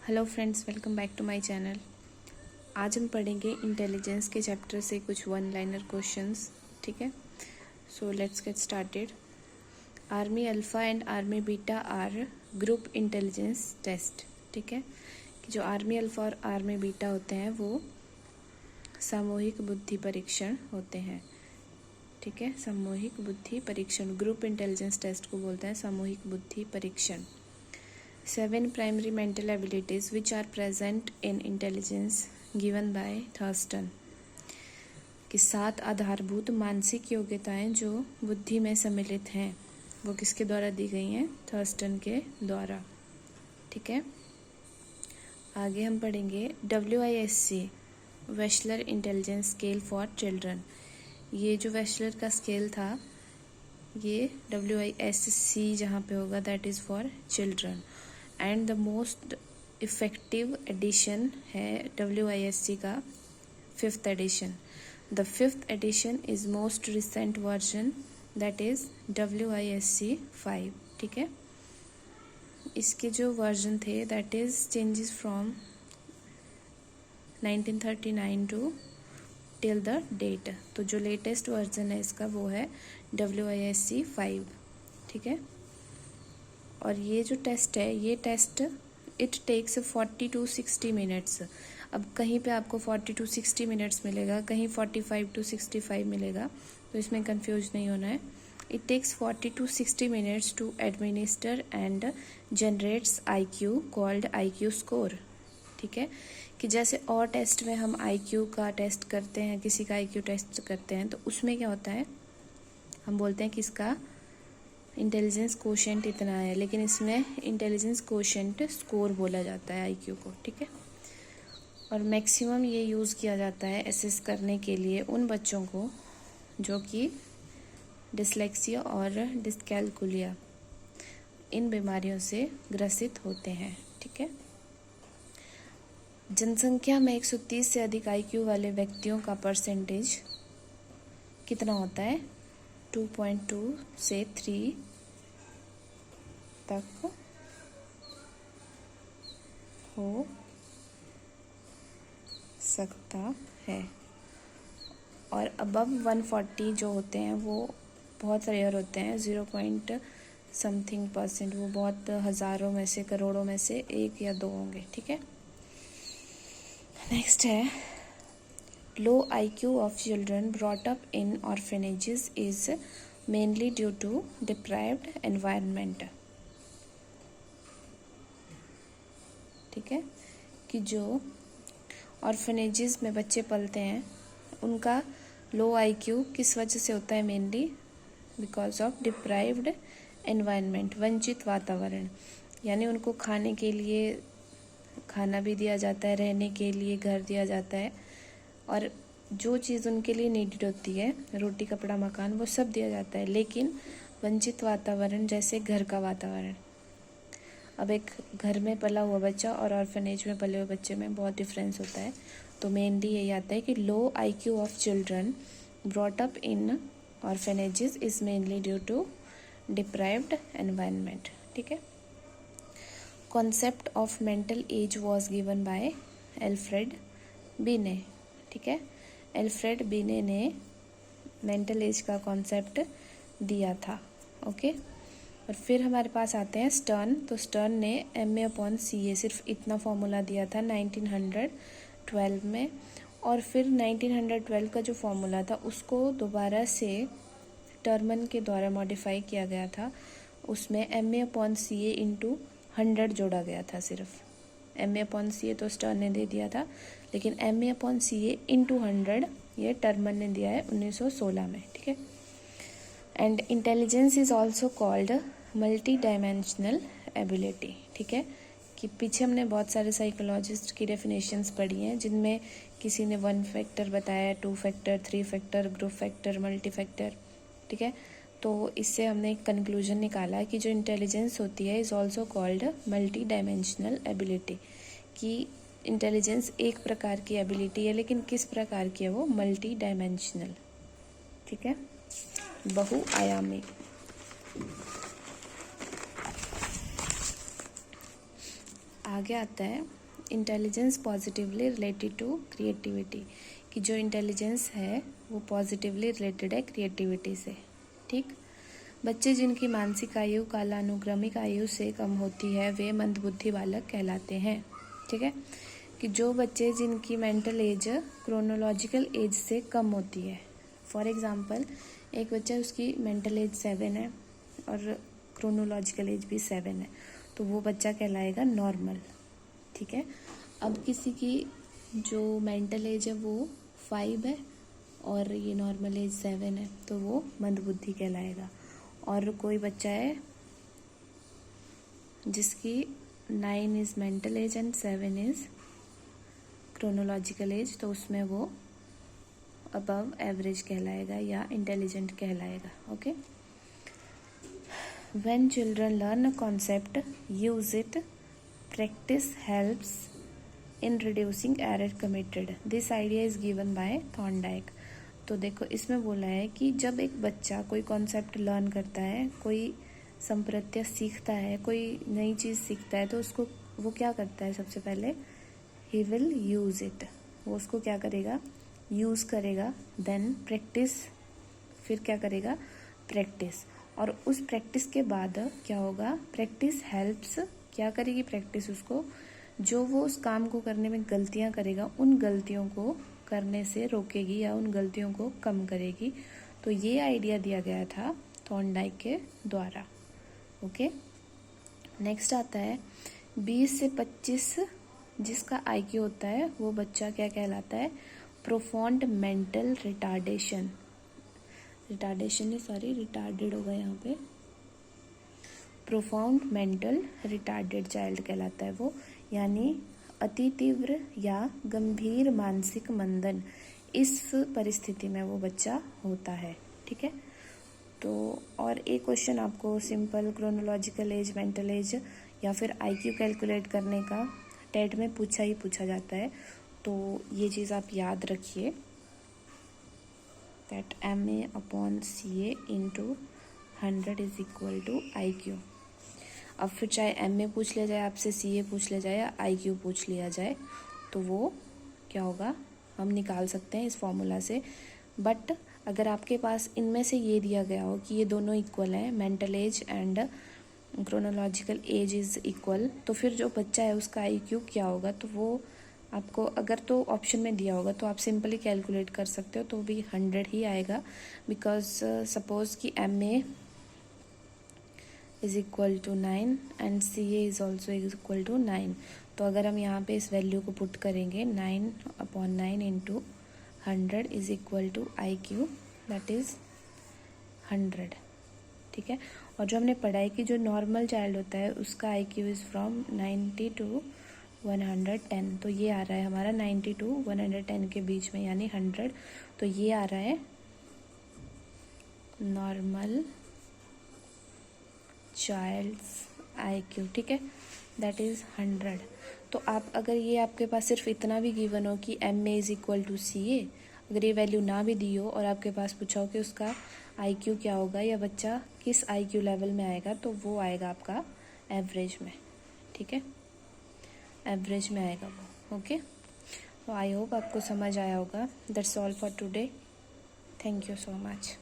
Hello friends, welcome back to my channel. आज हम पढ़ेंगे इंटेलिजेंस के चैप्टर से कुछ वन लाइनर क्वेश्चंस। ठीक है, so let's get started. Army alpha and army beta are group intelligence test. ठीक है, कि जो आर्मी अल्फ़ा और आर्मी बीटा होते हैं वो सामूहिक बुद्धि परीक्षण होते हैं। ठीक है, सामूहिक बुद्धि परीक्षण, ग्रुप इंटेलिजेंस टेस्ट को बोलते हैं सामूहिक बुद्धि परीक्षण। 7 primary mental abilities which are present in intelligence given by Thurston। कि 7 आधारभूत मानसिक योग्यताएं जो बुद्धि में सम्मिलित हैं वो किसके द्वारा दी गई हैं? थर्स्टन के द्वारा। ठीक है, आगे हम पढ़ेंगे WISC Wechsler intelligence scale for children. ये जो वेशलर का स्केल था ये WISC जहाँ पे होगा that is for children. And the most effective edition है WISC का 5th edition. The 5th edition is most recent version that is WISC 5। ठीक है, इसके जो वर्जन थे that is changes from 1939 to till the date. तो जो latest version है इसका वो है WISC 5। ठीक है, और ये जो टेस्ट है ये test it takes 40 to 60 minutes. अब कहीं पे आपको 40 to 60 मिनट्स मिलेगा, कहीं 45 to 65 मिलेगा, तो इसमें कंफ्यूज नहीं होना है। It takes 40 to 60 minutes to administer and generates IQ called IQ score. ठीक है, कि जैसे और टेस्ट में हम IQ का टेस्ट करते हैं, किसी का IQ टेस्ट करते हैं, तो उसमें क्या होता है, हम बोलते हैं कि इसका इंटेलिजेंस कोशेंट इतना है, लेकिन इसमें इंटेलिजेंस कोशेंट स्कोर बोला जाता है IQ को। ठीक है, और मैक्सिमम ये यूज़ किया जाता है असेस करने के लिए उन बच्चों को जो कि डिसलेक्सिया और डिस्कैलकुलिया इन बीमारियों से ग्रसित होते हैं। ठीक है, जनसंख्या में 130 से अधिक IQ वाले व्यक्तियों का परसेंटेज कितना होता है? 2.2 से 3 तक हो सकता है, और अबव 140 जो होते हैं वो बहुत रेयर होते हैं, 0.something%। वो बहुत हज़ारों में से, करोड़ों में से 1 या 2 होंगे। ठीक है, नेक्स्ट है low IQ of children brought up in orphanages is mainly due to deprived environment. ठीक है, कि जो ऑर्फेनेजेस में बच्चे पलते हैं उनका लो IQ किस वजह से होता है? Mainly because of deprived environment, वंचित वातावरण। यानी उनको खाने के लिए खाना भी दिया जाता है, रहने के लिए घर दिया जाता है, और जो चीज़ उनके लिए नीडेड होती है, रोटी कपड़ा मकान, वो सब दिया जाता है, लेकिन वंचित वातावरण जैसे घर का वातावरण। अब एक घर में पला हुआ बच्चा और ऑर्फनेज में पले हुए बच्चे में बहुत डिफरेंस होता है। तो मेनली यही आता है कि low IQ of children brought up in orphanages is mainly due to deprived environment. ठीक है, concept of mental age was given by Alfred Binet. ठीक है, एल्फ्रेड बीने ने मेंटल एज का कॉन्सेप्ट दिया था। ओके, और फिर हमारे पास आते हैं स्टर्न। तो स्टर्न ने MA/CA सिर्फ इतना फॉर्मूला दिया था 1912 में, और फिर 1912 का जो फॉर्मूला था उसको दोबारा से टर्मन के द्वारा मॉडिफाई किया गया था। उसमें MA/CA × 100 जोड़ा गया था। सिर्फ MA/CA तो स्टर्न ने दे दिया था, लेकिन MA/CA × 100 ये टर्मन ने दिया है 1916 में। ठीक है, and intelligence is also called multi dimensional ability. ठीक है, कि पीछे हमने बहुत सारे साइकोलॉजिस्ट की डेफिनेशंस पढ़ी हैं, जिनमें किसी ने 1 फैक्टर बताया, 2 factor, 3 factor, group factor, multi factor. ठीक है, तो इससे हमने एक कंक्लूजन निकाला कि जो इंटेलिजेंस होती है is also called multi dimensional ability. कि इंटेलिजेंस एक प्रकार की एबिलिटी है, लेकिन किस प्रकार की है वो? Multi dimensional. ठीक है, बहुआयामी। आगे आता है intelligence positively related to creativity, कि जो इंटेलिजेंस है वो पॉजिटिवली रिलेटेड है क्रिएटिविटी से। ठीक, बच्चे जिनकी मानसिक आयु कालानुक्रमिक आयु से कम होती है वे मंदबुद्धि बालक कहलाते हैं। ठीक है, कि जो बच्चे जिनकी मेंटल एज क्रोनोलॉजिकल एज से कम होती है, फॉर एग्जांपल एक बच्चा उसकी मेंटल एज 7 है और क्रोनोलॉजिकल एज भी 7 है, तो वो बच्चा कहलाएगा नॉर्मल। ठीक है, अब किसी की जो मेंटल एज है वो 5 है और ये नॉर्मल एज 7 है, तो वो मंदबुद्धि कहलाएगा। और कोई बच्चा है जिसकी 9 is mental as and 7 is chronological age, तो उसमें वो अबव एवरेज कहलाएगा या इंटेलिजेंट कहलाएगा। Okay, when children learn a concept use it, practice helps in reducing error committed, this idea is given by Thorndike. तो देखो इसमें बोला है कि जब एक बच्चा कोई कॉन्सेप्ट लर्न करता है, कोई संप्रत्य सीखता है, कोई नई चीज़ सीखता है, तो उसको वो क्या करता है, सबसे पहले ही विल यूज़ इट, वो उसको क्या करेगा, यूज़ करेगा। देन प्रैक्टिस, फिर क्या करेगा, प्रैक्टिस, और उस प्रैक्टिस के बाद क्या होगा, प्रैक्टिस हेल्प्स, क्या करेगी प्रैक्टिस उसको, जो वो उस काम को करने में गलतियां करेगा उन गलतियों को करने से रोकेगी या उन गलतियों को कम करेगी। तो ये आइडिया दिया गया था थॉर्नडाइक के द्वारा। ओके, नेक्स्ट आता है 20 से 25 जिसका आईक्यू होता है वो बच्चा क्या कहलाता है, प्रोफाउंड मेंटल रिटार्डेशन, रिटार्डेड होगा यहाँ पे, प्रोफाउंड मेंटल रिटार्डेड चाइल्ड कहलाता है वो, यानी अति तीव्र या गंभीर मानसिक मंदन, इस परिस्थिति में वो बच्चा होता है। ठीक है, तो और एक क्वेश्चन आपको simple chronological age, mental as या फिर आईक्यू कैलकुलेट करने का टेट में पूछा जाता है, तो ये चीज़ आप याद रखिए, that MA/CA × 100 is equal to IQ। अब फिर चाहे MA पूछ लिया जाए आपसे, CA पूछ लिया जाए या IQ पूछ लिया जाए, तो वो क्या होगा, हम निकाल सकते हैं इस फॉर्मूला से। बट अगर आपके पास इनमें से ये दिया गया हो कि ये दोनों इक्वल हैं, mental as and chronological age is equal, तो फिर जो बच्चा है उसका IQ क्या होगा, तो वो आपको अगर तो ऑप्शन में दिया होगा तो आप सिंपली कैलकुलेट कर सकते हो, तो भी 100 ही आएगा। बिकॉज सपोज कि MA is equal to 9 and CA is also equal to 9, तो अगर हम यहाँ पे इस वैल्यू को पुट करेंगे 9/9 into 100 is equal to IQ, that is 100। ठीक है, और जो हमने पढ़ा है कि जो नॉर्मल चाइल्ड होता है उसका IQ इज फ्रॉम 90 टू 110, तो ये आ रहा है हमारा 90 टू 110 के बीच में, यानी 100, तो ये आ रहा है नॉर्मल चाइल्ड्स IQ। ठीक है, दैट इज़ 100। तो आप अगर ये आपके पास सिर्फ इतना भी गिवन हो कि MA is equal to CA, अगर ये वैल्यू ना भी दी हो और आपके पास पूछा हो कि उसका IQ क्या होगा या बच्चा किस IQ लेवल में आएगा, तो वो आएगा आपका एवरेज में। ठीक है, एवरेज में आएगा वो। ओके, तो आई होप आपको समझ आया होगा। That's all for today, thank you so much.